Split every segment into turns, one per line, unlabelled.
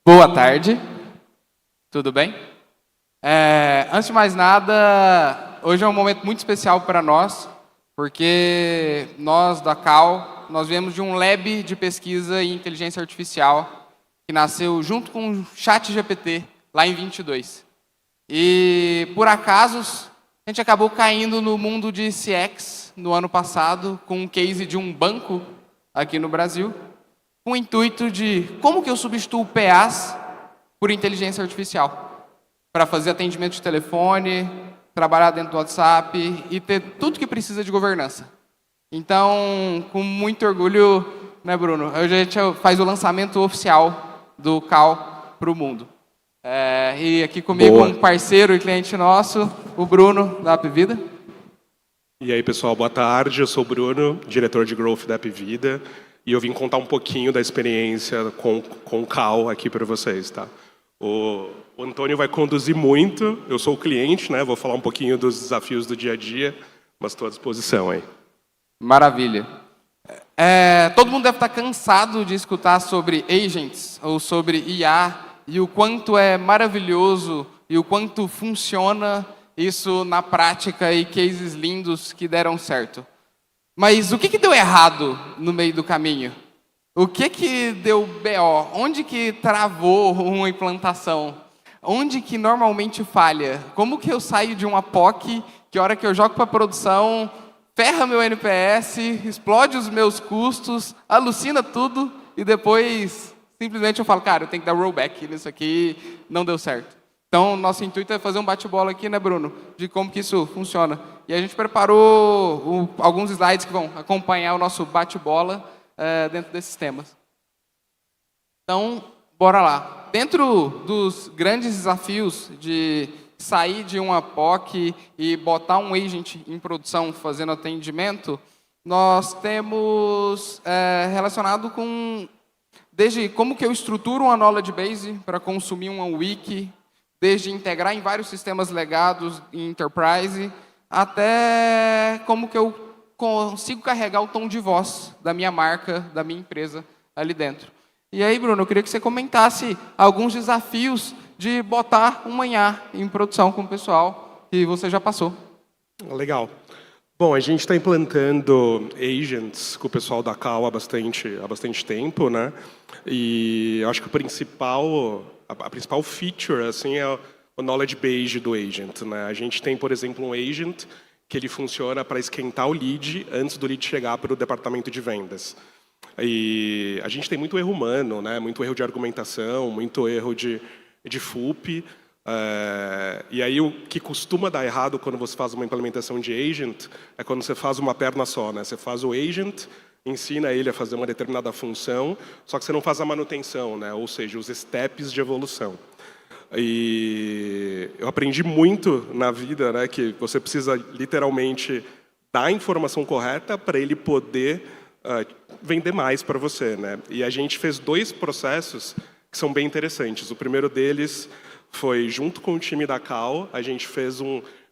Boa tarde, tudo bem? Antes de mais nada, hoje é um momento muito especial para nós, porque nós da Cal, nós viemos de um lab de pesquisa em inteligência artificial que nasceu junto com o ChatGPT lá em 22. E por acasos, a gente acabou caindo no mundo de CX no ano passado com um case de um banco aqui no Brasil, com o intuito de como que eu substituo PAs por inteligência artificial, para fazer atendimento de telefone, trabalhar dentro do WhatsApp e ter tudo que precisa de governança. Então, com muito orgulho, né, Bruno? Hoje a gente faz o lançamento oficial do Cal para o mundo. E aqui comigo um parceiro e cliente nosso, o Bruno, da Apvida.
E aí, pessoal, boa tarde. Eu sou o Bruno, diretor de Growth da Apvida. E eu vim contar um pouquinho da experiência com o Cal aqui para vocês, tá? O Antônio vai conduzir muito, eu sou o cliente, né? Vou falar um pouquinho dos desafios do dia a dia, mas estou à disposição aí.
Maravilha. Todo mundo deve estar cansado de escutar sobre agents ou sobre IA e o quanto é maravilhoso e o quanto funciona isso na prática e cases lindos que deram certo. Mas o que deu errado no meio do caminho? O que deu BO? Onde que travou uma implantação? Onde que normalmente falha? Como que eu saio de uma POC que a hora que eu jogo para produção, ferra meu NPS, explode os meus custos, alucina tudo e depois simplesmente eu falo, cara, eu tenho que dar rollback nisso aqui, não deu certo. Então, nosso intuito é fazer um bate-bola aqui, né, Bruno, de como que isso funciona. E a gente preparou alguns slides que vão acompanhar o nosso bate-bola dentro desses temas. Então, bora lá. Dentro dos grandes desafios de sair de uma POC e botar um agent em produção fazendo atendimento, nós temos relacionado com desde como que eu estruturo uma knowledge base para consumir uma wiki, desde integrar em vários sistemas legados em enterprise, até como que eu consigo carregar o tom de voz da minha marca, da minha empresa ali dentro. E aí, Bruno, eu queria que você comentasse alguns desafios de botar uma IA em produção com o pessoal que você já passou.
Legal. Bom, a gente está implantando agents com o pessoal da Cal há bastante tempo, né? E eu acho que a principal feature assim, é o knowledge base do agent, né? A gente tem, por exemplo, um agent que ele funciona para esquentar o lead antes do lead chegar para o departamento de vendas. E a gente tem muito erro humano, né? Muito erro de argumentação, muito erro de FUP. E aí o que costuma dar errado quando você faz uma implementação de agent é quando você faz uma perna só, né? Você faz o agent, ensina ele a fazer uma determinada função, só que você não faz a manutenção, né? Ou seja, os steps de evolução. E eu aprendi muito na vida, né, que você precisa literalmente dar a informação correta para ele poder vender mais para você, né? E a gente fez 2 processos que são bem interessantes. O primeiro deles foi, junto com o time da Cal, a gente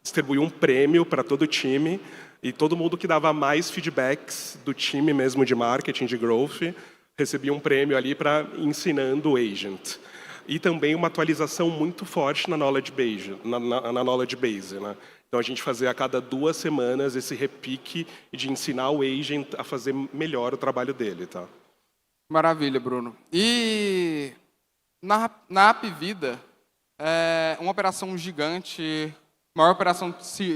distribuiu um prêmio para todo o time e todo mundo que dava mais feedbacks do time mesmo de marketing, de growth, recebia um prêmio ali para ensinando o agent. E também uma atualização muito forte na knowledge base, né? Então a gente fazia a cada 2 semanas esse repique de ensinar o agent a fazer melhor o trabalho dele, tá?
Maravilha, Bruno. E na Apvida, uma operação gigante, maior operação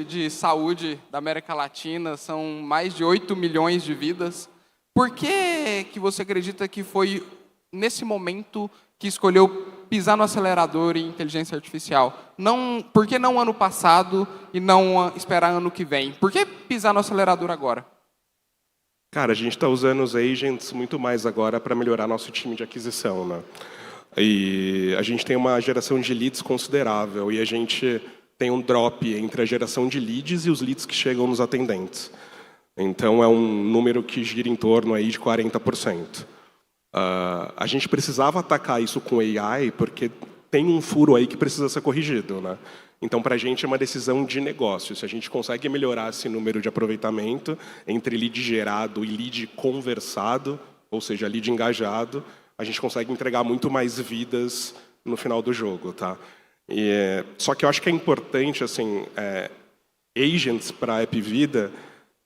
de saúde da América Latina, são mais de 8 milhões de vidas. Por que você acredita que foi nesse momento que escolheu pisar no acelerador em inteligência artificial? Por que não ano passado e não esperar ano que vem? Por que pisar no acelerador agora?
Cara, a gente está usando os agents muito mais agora para melhorar nosso time de aquisição, né? E a gente tem uma geração de leads considerável e a gente tem um drop entre a geração de leads e os leads que chegam nos atendentes. Então, é um número que gira em torno aí de 40%. A gente precisava atacar isso com AI porque tem um furo aí que precisa ser corrigido, né? Então, para a gente é uma decisão de negócio. Se a gente consegue melhorar esse número de aproveitamento entre lead gerado e lead conversado, ou seja, lead engajado, a gente consegue entregar muito mais vidas no final do jogo, tá? Só que eu acho que é importante, assim, agents para App Vida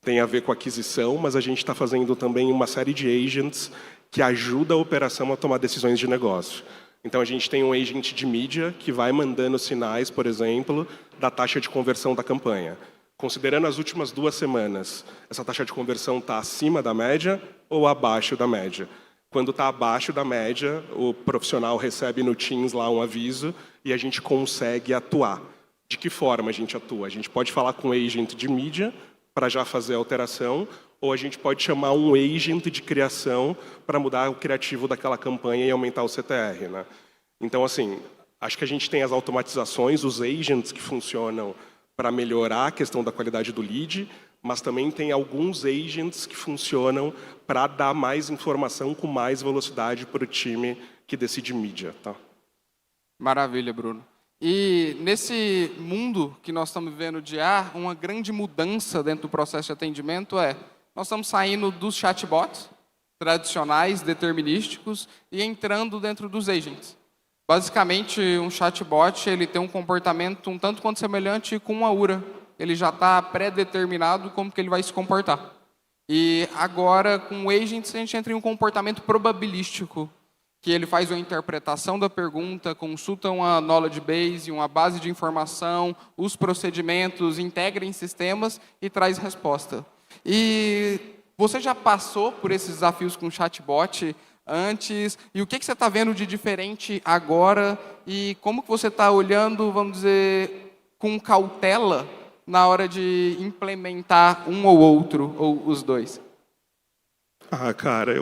tem a ver com aquisição, mas a gente está fazendo também uma série de agents que ajuda a operação a tomar decisões de negócio. Então, a gente tem um agent de mídia que vai mandando sinais, por exemplo, da taxa de conversão da campanha. Considerando as últimas 2 semanas, essa taxa de conversão está acima da média ou abaixo da média? Quando está abaixo da média, o profissional recebe no Teams lá um aviso e a gente consegue atuar. De que forma a gente atua? A gente pode falar com o agent de mídia para já fazer a alteração, ou a gente pode chamar um agent de criação para mudar o criativo daquela campanha e aumentar o CTR, né? Então, assim, acho que a gente tem as automatizações, os agents que funcionam para melhorar a questão da qualidade do lead, mas também tem alguns agents que funcionam para dar mais informação com mais velocidade para o time que decide mídia, tá?
Maravilha, Bruno. E nesse mundo que nós estamos vivendo de IA, uma grande mudança dentro do processo de atendimento nós estamos saindo dos chatbots tradicionais, determinísticos, e entrando dentro dos agents. Basicamente, um chatbot ele tem um comportamento um tanto quanto semelhante com uma URA. Ele já está pré-determinado como que ele vai se comportar. E agora, com o agents, a gente entra em um comportamento probabilístico, que ele faz uma interpretação da pergunta, consulta uma knowledge base, uma base de informação, os procedimentos, integra em sistemas e traz resposta. E você já passou por esses desafios com o chatbot antes? E o que você está vendo de diferente agora? E como que você está olhando, vamos dizer, com cautela na hora de implementar um ou outro, ou os dois?
Cara,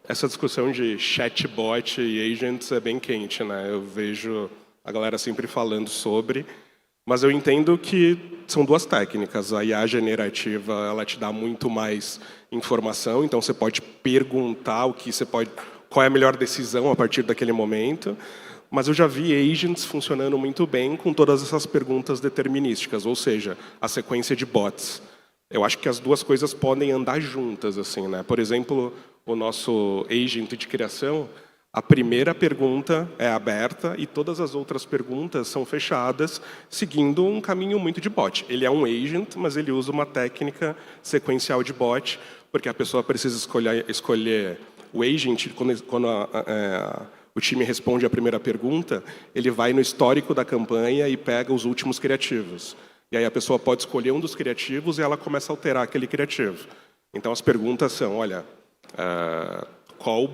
essa discussão de chatbot e agents é bem quente, né? Eu vejo a galera sempre falando sobre, mas eu entendo que são 2 técnicas. A IA generativa, ela te dá muito mais informação, então você pode perguntar qual é a melhor decisão a partir daquele momento. Mas eu já vi agents funcionando muito bem com todas essas perguntas determinísticas, ou seja, a sequência de bots. Eu acho que as 2 coisas podem andar juntas, assim, né? Por exemplo, o nosso agent de criação, a primeira pergunta é aberta e todas as outras perguntas são fechadas, seguindo um caminho muito de bot. Ele é um agent, mas ele usa uma técnica sequencial de bot, porque a pessoa precisa escolher o agent quando o time responde a primeira pergunta, ele vai no histórico da campanha e pega os últimos criativos. E aí a pessoa pode escolher um dos criativos e ela começa a alterar aquele criativo. Então as perguntas são, olha, qual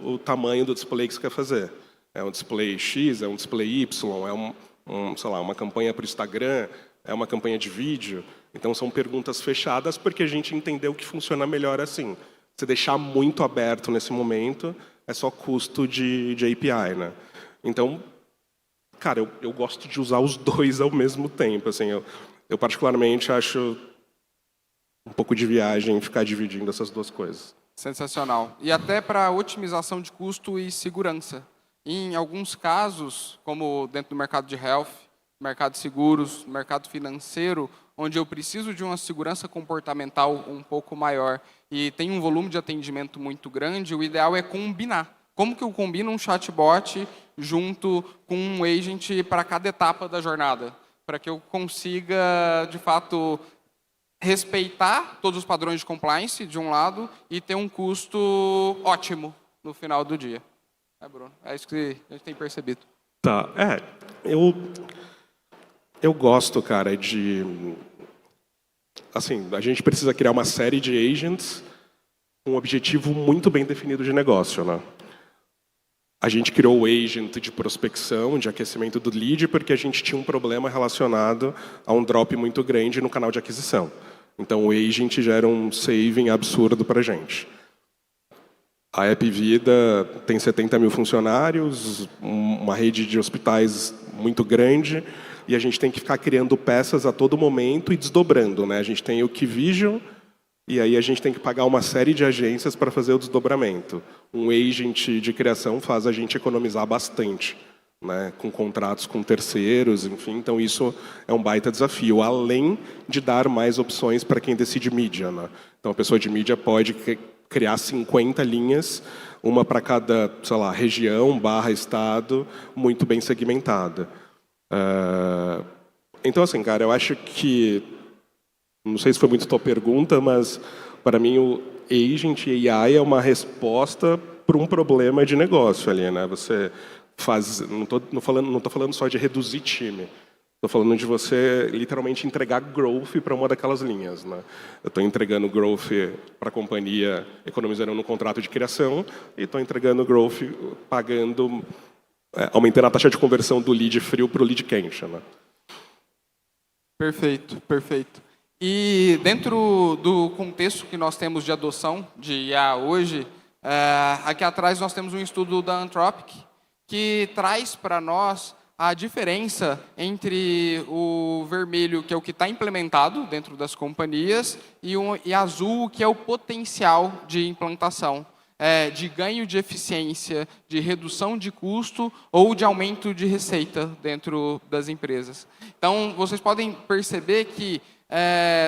o tamanho do display que você quer fazer? É um display X, é um display Y, é sei lá, uma campanha para o Instagram, é uma campanha de vídeo? Então são perguntas fechadas porque a gente entendeu que funciona melhor assim. Se deixar muito aberto nesse momento, é só custo de API, né? Então, cara, eu gosto de usar os 2 ao mesmo tempo. Assim, eu particularmente acho um pouco de viagem ficar dividindo essas 2 coisas.
Sensacional. E até para otimização de custo e segurança. Em alguns casos, como dentro do mercado de health, mercado de seguros, mercado financeiro, onde eu preciso de uma segurança comportamental um pouco maior e tem um volume de atendimento muito grande, o ideal é combinar. Como que eu combino um chatbot junto com um agent para cada etapa da jornada? Para que eu consiga, de fato, respeitar todos os padrões de compliance, de um lado, e ter um custo ótimo no final do dia. Bruno? É isso que a gente tem percebido.
Tá. Eu gosto, cara, de... Assim, a gente precisa criar uma série de agents com um objetivo muito bem definido de negócio, né? A gente criou o agent de prospecção, de aquecimento do lead, porque a gente tinha um problema relacionado a um drop muito grande no canal de aquisição. Então, o agent gera um saving absurdo para a gente. A App Vida tem 70 mil funcionários, uma rede de hospitais muito grande, e a gente tem que ficar criando peças a todo momento e desdobrando, né? A gente tem o Keyvision, e aí a gente tem que pagar uma série de agências para fazer o desdobramento. Um agent de criação faz a gente economizar bastante, né? Com contratos com terceiros, enfim. Então, isso é um baita desafio, além de dar mais opções para quem decide mídia, né? Então, a pessoa de mídia pode criar 50 linhas, uma para cada, sei lá, região / estado, muito bem segmentada. Então, assim, cara, eu acho que, não sei se foi muito tua pergunta, mas para mim o agent e AI é uma resposta para um problema de negócio ali, né? Você faz, não tô falando só de reduzir time. Estou falando de você literalmente entregar growth para uma daquelas linhas, né? Eu estou entregando growth para a companhia, economizando no contrato de criação, e estou entregando growth pagando, aumentando a taxa de conversão do lead frio para o lead quente, né?
Perfeito, perfeito. E dentro do contexto que nós temos de adoção de IA hoje, aqui atrás nós temos um estudo da Anthropic que traz para nós a diferença entre o vermelho, que é o que está implementado dentro das companhias, e azul, que é o potencial de implantação, de ganho de eficiência, de redução de custo ou de aumento de receita dentro das empresas. Então, vocês podem perceber que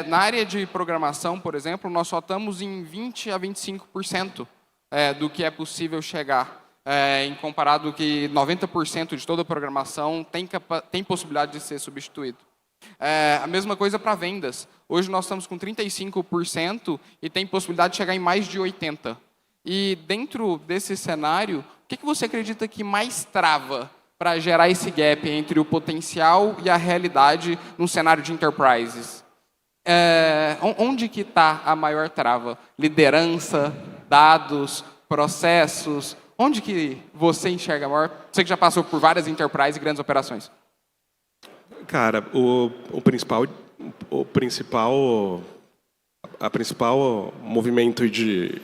na área de programação, por exemplo, nós só estamos em 20% a 25% do que é possível chegar. Em comparado que 90% de toda a programação tem possibilidade de ser substituído. A mesma coisa para vendas. Hoje nós estamos com 35% e tem possibilidade de chegar em mais de 80%. E dentro desse cenário, o que você acredita que mais trava para gerar esse gap entre o potencial e a realidade no cenário de enterprises? Onde que está a maior trava? Liderança, dados, processos? Onde que você enxerga maior? Você que já passou por várias enterprises e grandes operações.
Cara, o principal movimento de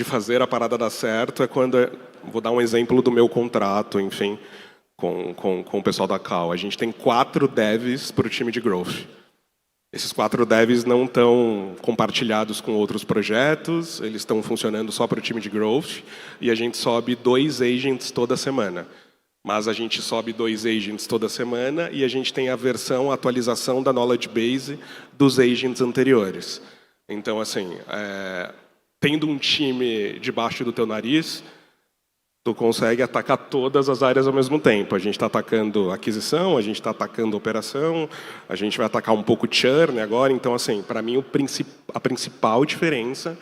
fazer a parada dar certo é quando, vou dar um exemplo do meu contrato, enfim, com o pessoal da Cal. A gente tem 4 devs para o time de growth. Esses 4 devs não estão compartilhados com outros projetos, eles estão funcionando só para o time de growth, e a gente sobe 2 agents toda semana. Mas a gente sobe 2 agents toda semana e a gente tem a atualização da knowledge base dos agents anteriores. Então, assim, tendo um time debaixo do teu nariz, tu consegue atacar todas as áreas ao mesmo tempo. A gente está atacando aquisição, a gente está atacando operação, a gente vai atacar um pouco churn agora. Então, assim, para mim, a principal diferença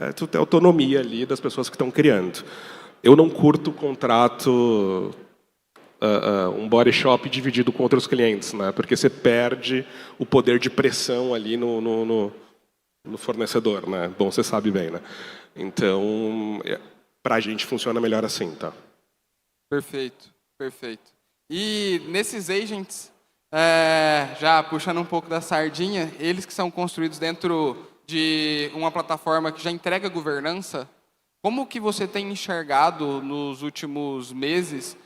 é tu ter autonomia ali das pessoas que estão criando. Eu não curto contrato, um body shop dividido com outros clientes, né? Porque você perde o poder de pressão ali no fornecedor, né? Bom, você sabe bem, né? Então, para a gente funciona melhor assim, tá?
Perfeito, perfeito. E nesses agents, já puxando um pouco da sardinha, eles que são construídos dentro de uma plataforma que já entrega governança, como que você tem enxergado nos últimos meses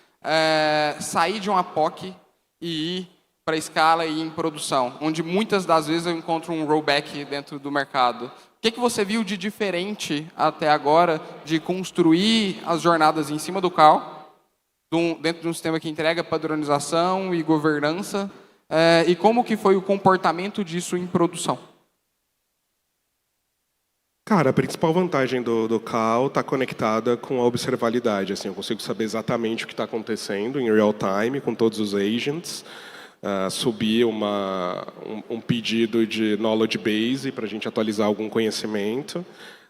sair de uma POC e ir para escala e ir em produção, onde muitas das vezes eu encontro um rollback dentro do mercado? O que você viu de diferente até agora de construir as jornadas em cima do Cal, dentro de um sistema que entrega padronização e governança, e como que foi o comportamento disso em produção?
Cara, a principal vantagem do Cal está conectada com a observabilidade. Assim, eu consigo saber exatamente o que está acontecendo em real time com todos os agents. Subir um pedido de knowledge base para a gente atualizar algum conhecimento.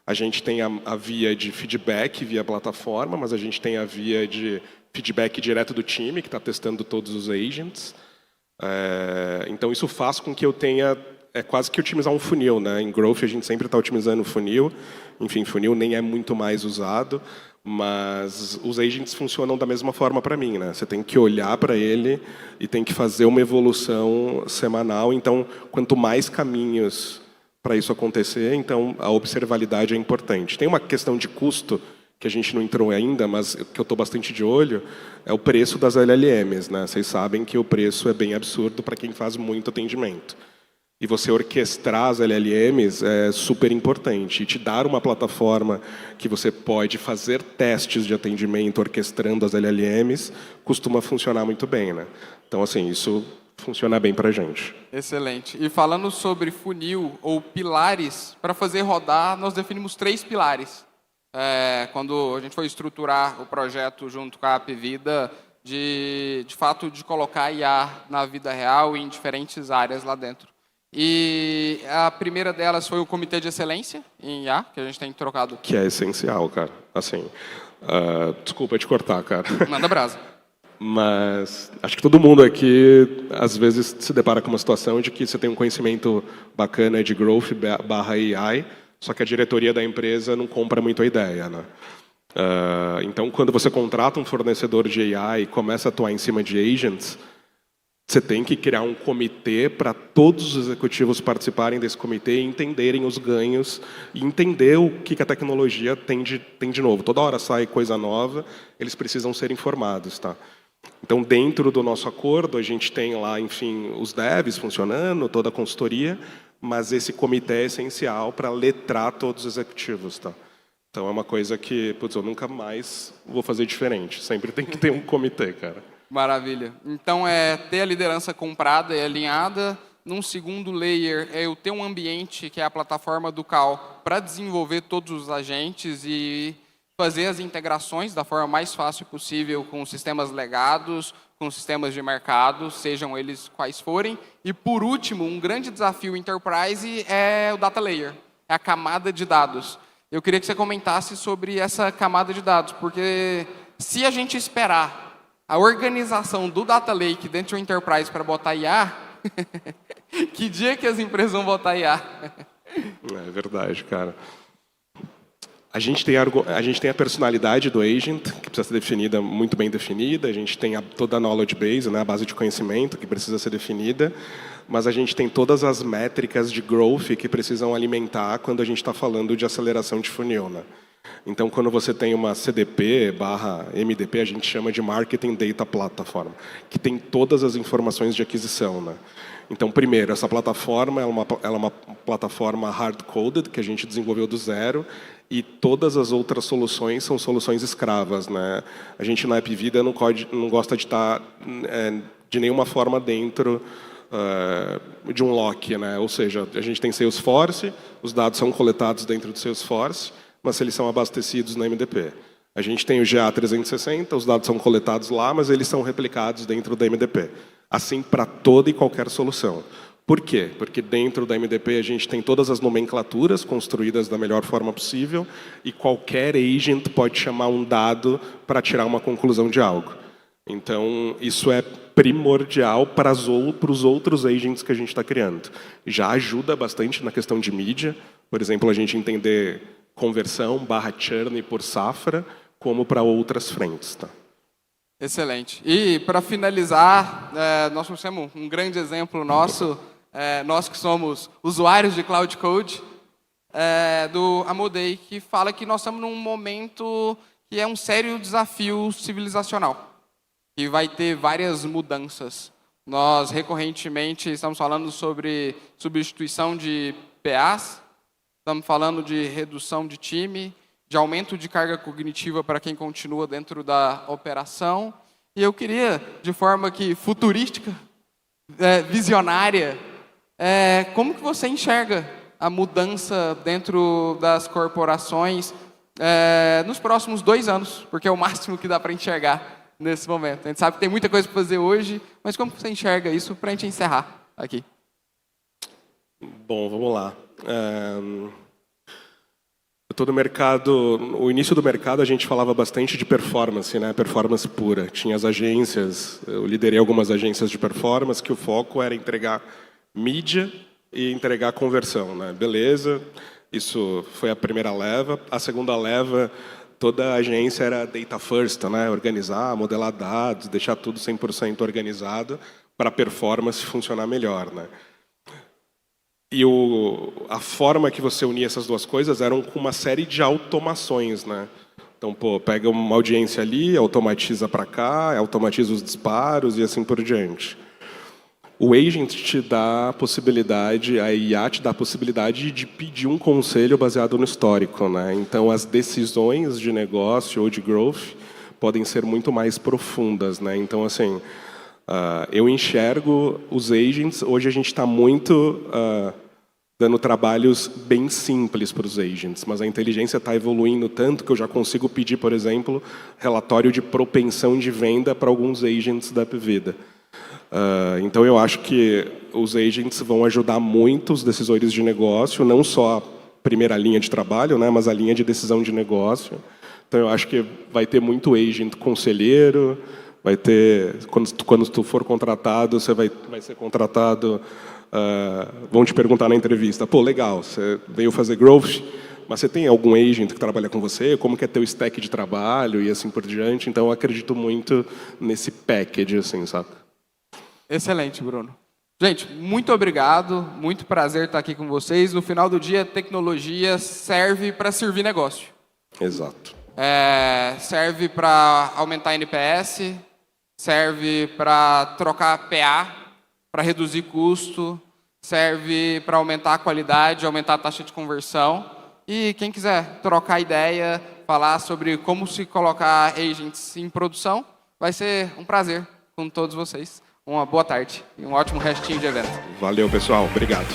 A gente tem a via de feedback via plataforma, mas a gente tem a via de feedback direto do time, que está testando todos os agents. Então, isso faz com que eu tenha quase que otimizar um funil, né? Em growth, a gente sempre está otimizando o funil. Enfim, funil nem é muito mais usado, mas os agents funcionam da mesma forma para mim, né? Você tem que olhar para ele e tem que fazer uma evolução semanal. Então, quanto mais caminhos para isso acontecer, então a observabilidade é importante. Tem uma questão de custo que a gente não entrou ainda, mas que eu estou bastante de olho, é o preço das LLMs, né? Vocês sabem que o preço é bem absurdo para quem faz muito atendimento. E você orquestrar as LLMs é super importante. E te dar uma plataforma que você pode fazer testes de atendimento orquestrando as LLMs costuma funcionar muito bem, né? Então, assim, isso funciona bem para a gente.
Excelente. E falando sobre funil ou pilares, para fazer rodar, nós definimos 3 pilares. quando a gente foi estruturar o projeto junto com a Apvida, de fato, de colocar IA na vida real e em diferentes áreas lá dentro. E a primeira delas foi o Comitê de Excelência em IA, que a gente tem trocado.
Que é essencial, cara. Assim, desculpa te cortar, cara.
Manda brasa.
Mas acho que todo mundo aqui, às vezes, se depara com uma situação de que você tem um conhecimento bacana de growth barra AI, só que a diretoria da empresa não compra muito a ideia, né? Então, quando você contrata um fornecedor de AI e começa a atuar em cima de agents, você tem que criar um comitê para todos os executivos participarem desse comitê e entenderem os ganhos e entender o que a tecnologia tem de novo. Toda hora sai coisa nova, eles precisam ser informados, tá? Então, dentro do nosso acordo, a gente tem lá, enfim, os devs funcionando, toda a consultoria, mas esse comitê é essencial para letrar todos os executivos, tá? Então, é uma coisa que, putz, eu nunca mais vou fazer diferente. Sempre tem que ter um comitê, cara.
Maravilha. Então, é ter a liderança comprada e alinhada. Num segundo layer, é eu ter um ambiente, que é a plataforma do Cal, para desenvolver todos os agentes e fazer as integrações da forma mais fácil possível com sistemas legados, com sistemas de mercado, sejam eles quais forem. E, por último, um grande desafio enterprise é o data layer, é a camada de dados. Eu queria que você comentasse sobre essa camada de dados, porque se a gente esperar a organização do Data Lake dentro de um Enterprise para botar IA, que dia que as empresas vão botar IA?
É verdade, cara. A gente tem a personalidade do agent, que precisa ser definida, muito bem definida. A gente tem toda a knowledge base, né, a base de conhecimento, que precisa ser definida. Mas a gente tem todas as métricas de growth que precisam alimentar quando a gente está falando de aceleração de funil, né? Então, quando você tem uma CDP barra MDP, a gente chama de Marketing Data Platform, que tem todas as informações de aquisição, né? Então, primeiro, essa plataforma ela é uma plataforma hard-coded, que a gente desenvolveu do zero, e todas as outras soluções são soluções escravas, né? A gente, na Apvida, não gosta de estar de nenhuma forma dentro de um lock, né? Ou seja, a gente tem Salesforce, os dados são coletados dentro do Salesforce, mas eles são abastecidos na MDP. A gente tem o GA360, os dados são coletados lá, mas eles são replicados dentro da MDP. Assim para toda e qualquer solução. Por quê? Porque dentro da MDP a gente tem todas as nomenclaturas construídas da melhor forma possível e qualquer agent pode chamar um dado para tirar uma conclusão de algo. Então, isso é primordial para os outros agents que a gente está criando. Já ajuda bastante na questão de mídia. Por exemplo, a gente entender conversão barra churn por safra, como para outras frentes. Tá?
Excelente. E, para finalizar, nós trouxemos um grande exemplo nosso, nós que somos usuários de Cloud Code, do Amodei, que fala que nós estamos num momento que é um sério desafio civilizacional, que vai ter várias mudanças. Nós, recorrentemente, estamos falando sobre substituição de PAs, estamos falando de redução de time, de aumento de carga cognitiva para quem continua dentro da operação. E eu queria, de forma que futurística, visionária, como que você enxerga a mudança dentro das corporações nos próximos 2 anos? Porque é o máximo que dá para enxergar nesse momento. A gente sabe que tem muita coisa para fazer hoje, mas como que você enxerga isso para a gente encerrar aqui?
Bom, vamos lá. Todo mercado, o início do mercado a gente falava bastante de performance, né? Performance pura. Tinha as agências, eu liderei algumas agências de performance que o foco era entregar mídia e entregar conversão, né? Beleza, isso foi a primeira leva. A segunda leva, toda a agência era data first, né? Organizar, modelar dados, deixar tudo 100% organizado para a performance funcionar melhor, né? E a forma que você unia essas duas coisas eram com uma série de automações, né? Então, pega uma audiência ali, automatiza para cá, automatiza os disparos e assim por diante. O agent te dá a possibilidade, a IA te dá a possibilidade de pedir um conselho baseado no histórico, né? Então, as decisões de negócio ou de growth podem ser muito mais profundas, né? Então, assim, eu enxergo os agents. Hoje a gente está muito dando trabalhos bem simples para os agents, mas a inteligência está evoluindo tanto que eu já consigo pedir, por exemplo, relatório de propensão de venda para alguns agents da vida. Então, eu acho que os agents vão ajudar muito os decisores de negócio, não só a primeira linha de trabalho, né, mas a linha de decisão de negócio. Então, eu acho que vai ter muito agent conselheiro, vai ter, quando tu for contratado, você vai ser contratado, vão te perguntar na entrevista, pô, legal, você veio fazer growth, mas você tem algum agent que trabalha com você? Como que é teu stack de trabalho e assim por diante? Então, eu acredito muito nesse package, assim, sabe?
Excelente, Bruno. Gente, muito obrigado, muito prazer estar aqui com vocês. No final do dia, tecnologia serve para servir negócio.
Exato.
Serve para aumentar NPS, serve para trocar PA, para reduzir custo, serve para aumentar a qualidade, aumentar a taxa de conversão. E quem quiser trocar ideia, falar sobre como se colocar agents em produção, vai ser um prazer com todos vocês. Uma boa tarde e um ótimo restinho de evento.
Valeu, pessoal. Obrigado.